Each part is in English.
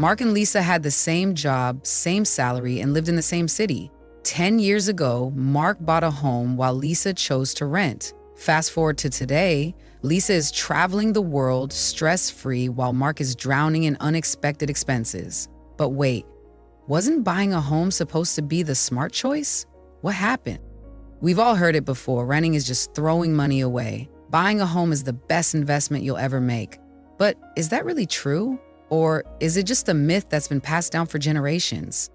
Mark and Lisa had the same job, same salary, and lived in the same city. 10 years ago, Mark bought a home while Lisa chose to rent. Fast forward to today, Lisa is traveling the world stress-free while Mark is drowning in unexpected expenses. But wait, wasn't buying a home supposed to be the smart choice? What happened? We've all heard it before. Renting is just throwing money away. Buying a home is the best investment you'll ever make. But is that really true? Or is it just a myth that's been passed down for generations?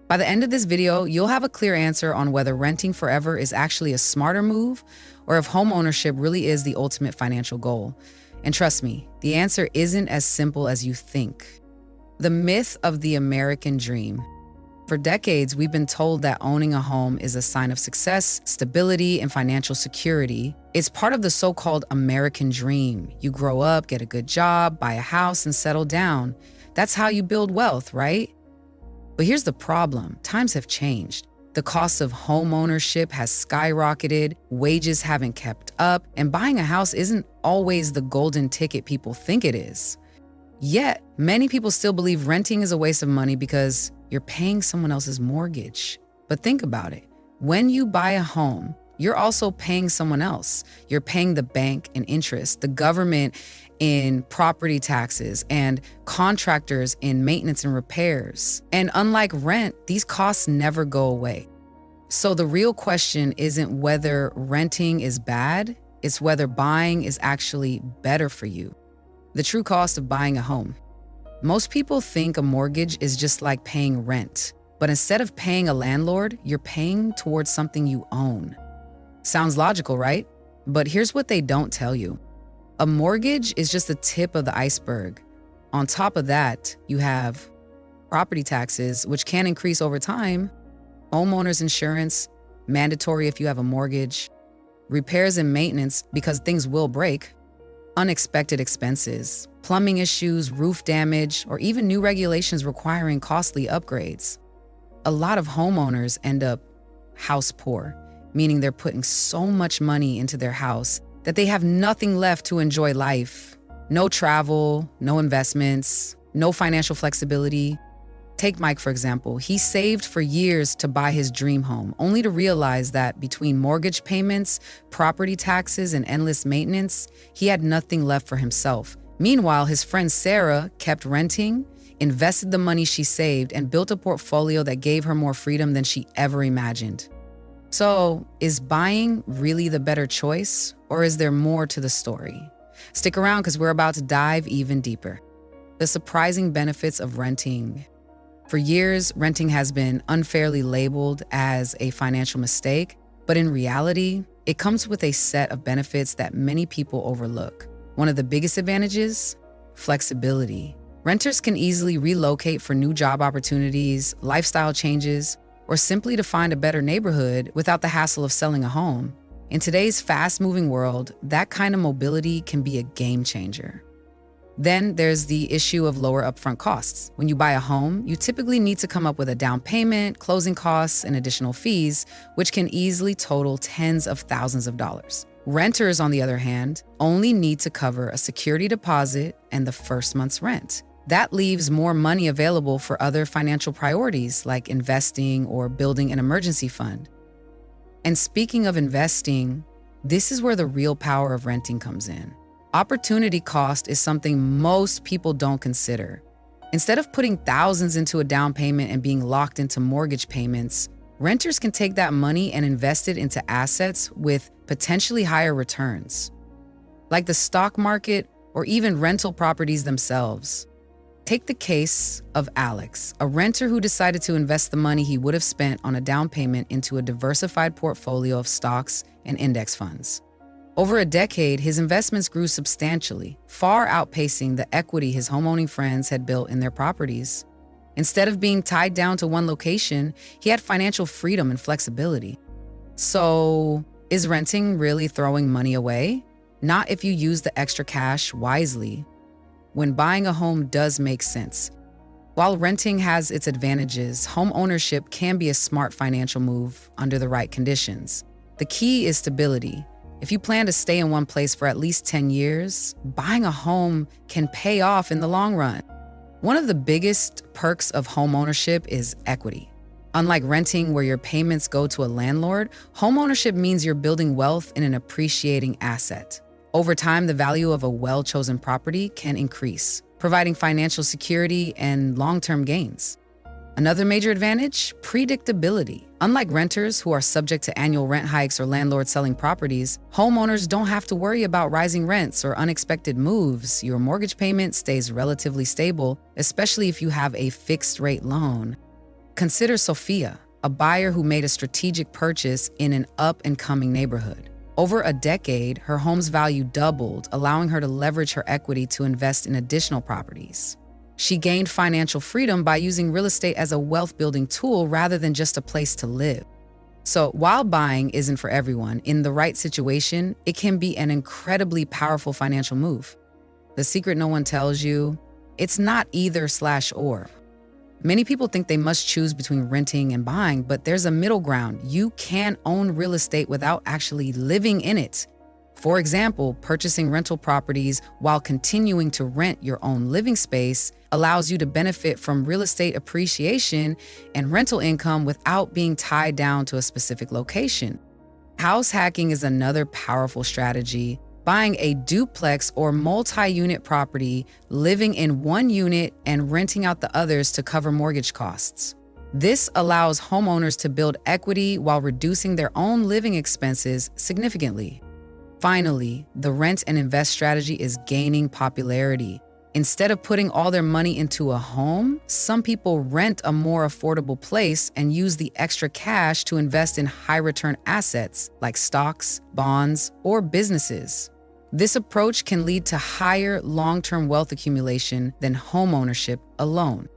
By the end of this video, you'll have a clear answer on whether renting forever is actually a smarter move or if homeownership really is the ultimate financial goal. And trust me, the answer isn't as simple as you think. The myth of the American dream. For decades, we've been told that owning a home is a sign of success, stability, and financial security. It's part of the so-called American dream. You grow up, get a good job, buy a house, and settle down. That's how you build wealth, right? But here's the problem. Times have changed. The cost of home ownership has skyrocketed, wages haven't kept up, and buying a house isn't always the golden ticket people think it is. Yet, many people still believe renting is a waste of money because you're paying someone else's mortgage. But think about it. When you buy a home, you're also paying someone else. You're paying the bank in interest, the government in property taxes, and contractors in maintenance and repairs. And unlike rent, these costs never go away. So the real question isn't whether renting is bad, it's whether buying is actually better for you. The true cost of buying a home. Most people think a mortgage is just like paying rent, but instead of paying a landlord, you're paying towards something you own. Sounds logical, right? But here's what they don't tell you. A mortgage is just the tip of the iceberg. On top of that, you have property taxes, which can increase over time, homeowners insurance, mandatory if you have a mortgage, repairs and maintenance because things will break, unexpected expenses, plumbing issues, roof damage, or even new regulations requiring costly upgrades. A lot of homeowners end up house poor, meaning they're putting so much money into their house that they have nothing left to enjoy life. No travel, no investments, no financial flexibility. Take Mike, for example. He saved for years to buy his dream home, only to realize that between mortgage payments, property taxes, and endless maintenance, he had nothing left for himself. Meanwhile, his friend Sarah kept renting, invested the money she saved, and built a portfolio that gave her more freedom than she ever imagined. So, is buying really the better choice, or is there more to the story? Stick around because we're about to dive even deeper. The surprising benefits of renting. For years, renting has been unfairly labeled as a financial mistake, but in reality, it comes with a set of benefits that many people overlook. One of the biggest advantages? Flexibility. Renters can easily relocate for new job opportunities, lifestyle changes, or simply to find a better neighborhood without the hassle of selling a home. In today's fast-moving world, that kind of mobility can be a game changer. Then there's the issue of lower upfront costs. When you buy a home, you typically need to come up with a down payment, closing costs, and additional fees, which can easily total tens of thousands of dollars. Renters, on the other hand, only need to cover a security deposit and the first month's rent. That leaves more money available for other financial priorities like investing or building an emergency fund. And speaking of investing, this is where the real power of renting comes in. Opportunity cost is something most people don't consider. Instead of putting thousands into a down payment and being locked into mortgage payments, renters can take that money and invest it into assets with potentially higher returns, like the stock market or even rental properties themselves. Take the case of Alex, a renter who decided to invest the money he would have spent on a down payment into a diversified portfolio of stocks and index funds. Over a decade, his investments grew substantially, far outpacing the equity his homeowning friends had built in their properties. Instead of being tied down to one location, he had financial freedom and flexibility. So, is renting really throwing money away? Not if you use the extra cash wisely. When buying a home does make sense. While renting has its advantages, home ownership can be a smart financial move under the right conditions. The key is stability. If you plan to stay in one place for at least 10 years, buying a home can pay off in the long run. One of the biggest perks of homeownership is equity. Unlike renting, where your payments go to a landlord, homeownership means you're building wealth in an appreciating asset. Over time, the value of a well-chosen property can increase, providing financial security and long-term gains. Another major advantage, predictability. Unlike renters who are subject to annual rent hikes or landlords selling properties, homeowners don't have to worry about rising rents or unexpected moves. Your mortgage payment stays relatively stable, especially if you have a fixed-rate loan. Consider Sophia, a buyer who made a strategic purchase in an up-and-coming neighborhood. Over a decade, her home's value doubled, allowing her to leverage her equity to invest in additional properties. She gained financial freedom by using real estate as a wealth-building tool rather than just a place to live. So while buying isn't for everyone, in the right situation, it can be an incredibly powerful financial move. The secret no one tells you, it's not either/or. Many people think they must choose between renting and buying, but there's a middle ground. You can own real estate without actually living in it. For example, purchasing rental properties while continuing to rent your own living space allows you to benefit from real estate appreciation and rental income without being tied down to a specific location. House hacking is another powerful strategy. Buying a duplex or multi-unit property, living in one unit and renting out the others to cover mortgage costs. This allows homeowners to build equity while reducing their own living expenses significantly. Finally, the rent and invest strategy is gaining popularity. Instead of putting all their money into a home, some people rent a more affordable place and use the extra cash to invest in high-return assets like stocks, bonds, or businesses. This approach can lead to higher long-term wealth accumulation than homeownership alone.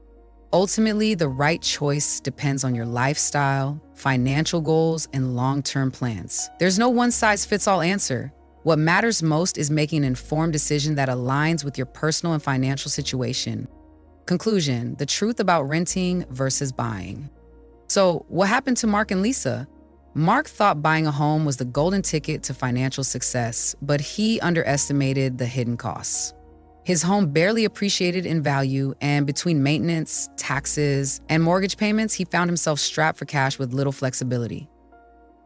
Ultimately, the right choice depends on your lifestyle, financial goals, and long-term plans. There's no one-size-fits-all answer. What matters most is making an informed decision that aligns with your personal and financial situation. Conclusion, the truth about renting versus buying. So, what happened to Mark and Lisa? Mark thought buying a home was the golden ticket to financial success, but he underestimated the hidden costs. His home barely appreciated in value, and between maintenance, taxes, and mortgage payments, he found himself strapped for cash with little flexibility.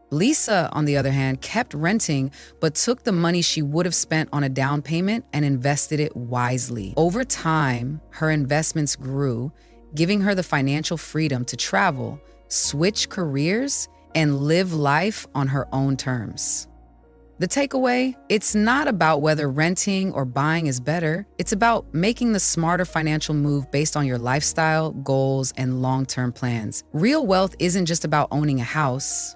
Lisa, on the other hand, kept renting, but took the money she would have spent on a down payment and invested it wisely. Over time, her investments grew, giving her the financial freedom to travel, switch careers, and live life on her own terms. The takeaway, it's not about whether renting or buying is better. It's about making the smarter financial move based on your lifestyle, goals, and long-term plans. Real wealth isn't just about owning a house.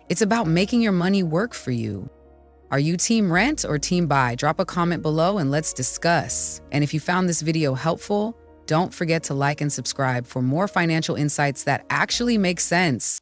It's about making your money work for you. Are you team rent or team buy? Drop a comment below and let's discuss. And if you found this video helpful, don't forget to like and subscribe for more financial insights that actually make sense.